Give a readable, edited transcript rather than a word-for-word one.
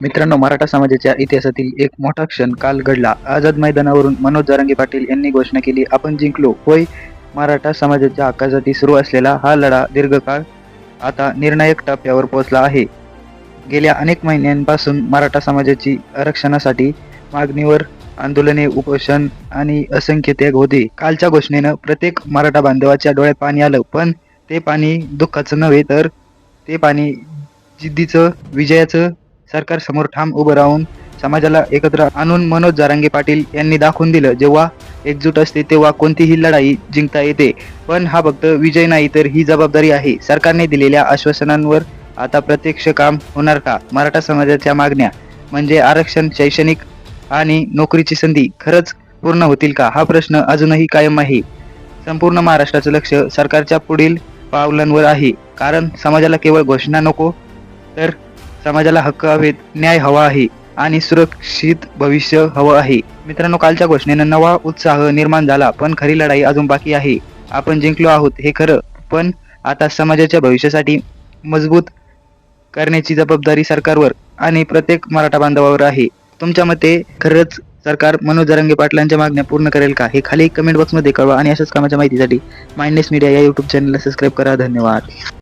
मित्रांनो, मराठा समाजाच्या इतिहासातील एक मोठा क्षण काल घडला. आझाद मैदानावरून मनोज जरांगे पाटील यांनी घोषणा केली, आपण जिंकलो. होय, मराठा समाजाच्या हक्कासाठी सुरू असलेला हा लढा दीर्घकाळ आता निर्णायक टप्प्यावर पोहोचला आहे. गेल्या अनेक महिन्यांपासून मराठा समाजाची आरक्षणासाठी मागणीवर आंदोलने, उपोषण आणि असंख्य त्याग होते. कालच्या घोषणेनं प्रत्येक मराठा बांधवाच्या डोळ्यात पाणी आलं. पण ते पाणी दुःखाचं नव्हे, तर ते पाणी जिद्दीचं, विजयाचं. सरकारसमोर ठाम उभं राहून समाजाला एकत्र आणून मनोज जरांगे पाटील यांनी दाखवून दिलं, जेव्हा एकजूट असते तेव्हा कोणतीही लढाई जिंकता येते. पण हा फक्त विजय नाही, तर ही जबाबदारी आहे. सरकारने दिलेल्या आश्वासनांवर आता प्रत्यक्ष काम होणार का? मराठा समाजाच्या मागण्या म्हणजे आरक्षण, शैक्षणिक आणि नोकरीची संधी खरंच पूर्ण होतील का? हा प्रश्न अजूनही कायम आहे. संपूर्ण महाराष्ट्राचं लक्ष सरकारच्या पुढील पावलांवर आहे. कारण समाजाला केवळ घोषणा नको, तर समाजाला हक्क हवेत, न्याय हवा आहे आणि सुरक्षित भविष्य हवं आहे. मित्रांनो, कालच्या घोषणेनं नवा उत्साह निर्माण झाला, पण खरी लढाई अजून बाकी आहे. आपण जिंकलो आहोत हे खरं, पण आता समाजाच्या भविष्यासाठी मजबूत करण्याची जबाबदारी सरकारवर आणि प्रत्येक मराठा बांधवावर आहे. तुमच्या मते खरंच सरकार मनोज जरांगे पाटलांच्या मागण्या पूर्ण करेल का? हे खाली कमेंट बॉक्समध्ये कळवा आणि अशाच कामाच्या माहितीसाठी माइंडनेस मीडिया या यूट्यूब चॅनलला सबस्क्राईब करा. धन्यवाद.